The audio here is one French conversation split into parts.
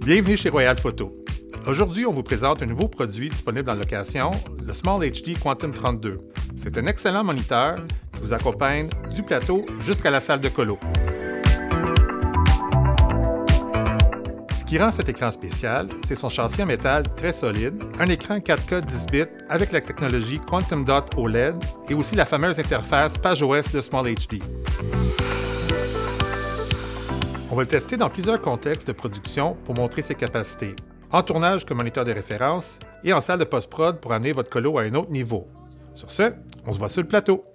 Bienvenue chez Royal Photo. Aujourd'hui, on vous présente un nouveau produit disponible en location, le Small HD Quantum 32. C'est un excellent moniteur qui vous accompagne du plateau jusqu'à la salle de colo. Ce qui rend cet écran spécial, c'est son châssis en métal très solide, un écran 4K 10 bits avec la technologie Quantum Dot OLED et aussi la fameuse interface PageOS de Small HD. On va le tester dans plusieurs contextes de production pour montrer ses capacités. En tournage comme moniteur de référence et en salle de post-prod pour amener votre colo à un autre niveau. Sur ce, on se voit sur le plateau.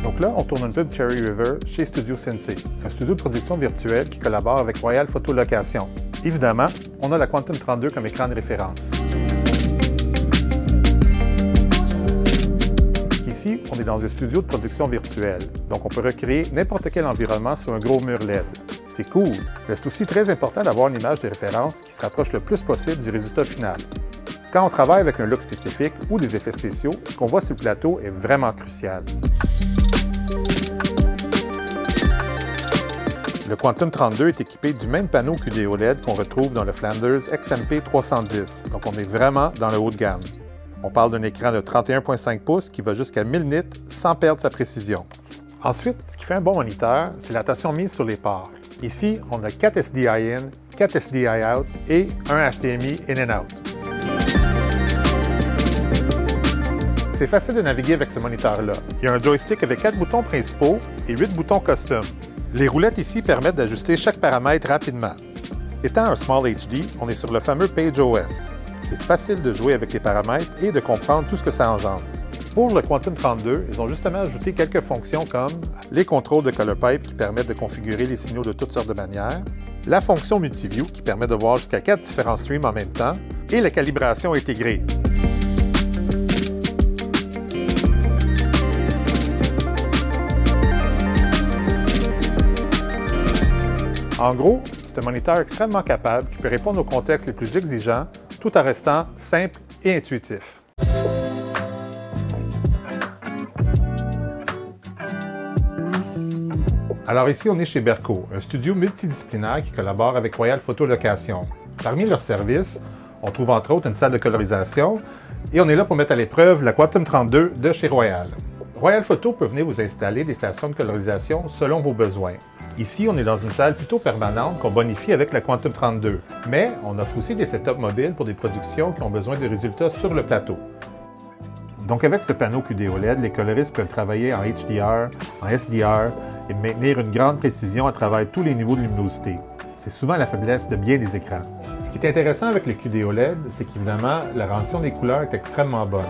Donc là, on tourne un peu de Cherry River chez Studio Sensei, un studio de production virtuelle qui collabore avec Royal Photo Location. Évidemment, on a la Quantum 32 comme écran de référence. Ici, on est dans un studio de production virtuelle, donc on peut recréer n'importe quel environnement sur un gros mur LED. C'est cool, mais c'est aussi très important d'avoir une image de référence qui se rapproche le plus possible du résultat final. Quand on travaille avec un look spécifique ou des effets spéciaux, ce qu'on voit sur le plateau est vraiment crucial. Le Quantum 32 est équipé du même panneau QD-OLED qu'on retrouve dans le Flanders XMP 310, donc on est vraiment dans le haut de gamme. On parle d'un écran de 31,5 pouces qui va jusqu'à 1000 nits sans perdre sa précision. Ensuite, ce qui fait un bon moniteur, c'est l'attention mise sur les ports. Ici, on a 4 SDI in, 4 SDI out et un HDMI in and out. C'est facile de naviguer avec ce moniteur-là. Il y a un joystick avec 4 boutons principaux et 8 boutons custom. Les roulettes ici permettent d'ajuster chaque paramètre rapidement. Étant un Small HD, on est sur le fameux PageOS. C'est facile de jouer avec les paramètres et de comprendre tout ce que ça engendre. Pour le Quantum 32, ils ont justement ajouté quelques fonctions comme les contrôles de Color Pipe qui permettent de configurer les signaux de toutes sortes de manières, la fonction Multiview qui permet de voir jusqu'à 4 différents streams en même temps et la calibration intégrée. En gros, c'est un moniteur extrêmement capable qui peut répondre aux contextes les plus exigeants tout en restant simple et intuitif. Alors ici, on est chez Berco, un studio multidisciplinaire qui collabore avec Royal Photo Location. Parmi leurs services, on trouve entre autres une salle de colorisation et on est là pour mettre à l'épreuve la Quantum 32 de chez Royal. Royal Photo peut venir vous installer des stations de colorisation selon vos besoins. Ici, on est dans une salle plutôt permanente qu'on bonifie avec la Quantum 32, mais on offre aussi des setups mobiles pour des productions qui ont besoin de résultats sur le plateau. Donc avec ce panneau QD-OLED, les coloristes peuvent travailler en HDR, en SDR et maintenir une grande précision à travers tous les niveaux de luminosité. C'est souvent la faiblesse de bien des écrans. Ce qui est intéressant avec le QD-OLED, c'est qu'évidemment, la rendition des couleurs est extrêmement bonne.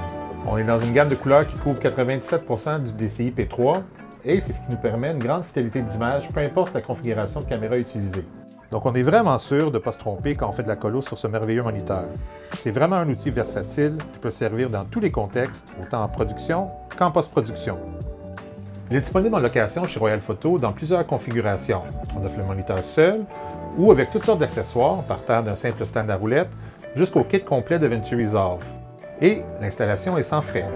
On est dans une gamme de couleurs qui couvre 97% du DCI P3 et c'est ce qui nous permet une grande fidélité d'image, peu importe la configuration de caméra utilisée. Donc on est vraiment sûr de ne pas se tromper quand on fait de la colo sur ce merveilleux moniteur. C'est vraiment un outil versatile qui peut servir dans tous les contextes, autant en production qu'en post-production. Il est disponible en location chez Royal Photo dans plusieurs configurations. On offre le moniteur seul ou avec toutes sortes d'accessoires, partant d'un simple stand à roulettes jusqu'au kit complet de DaVinci Resolve. Et l'installation est sans frais.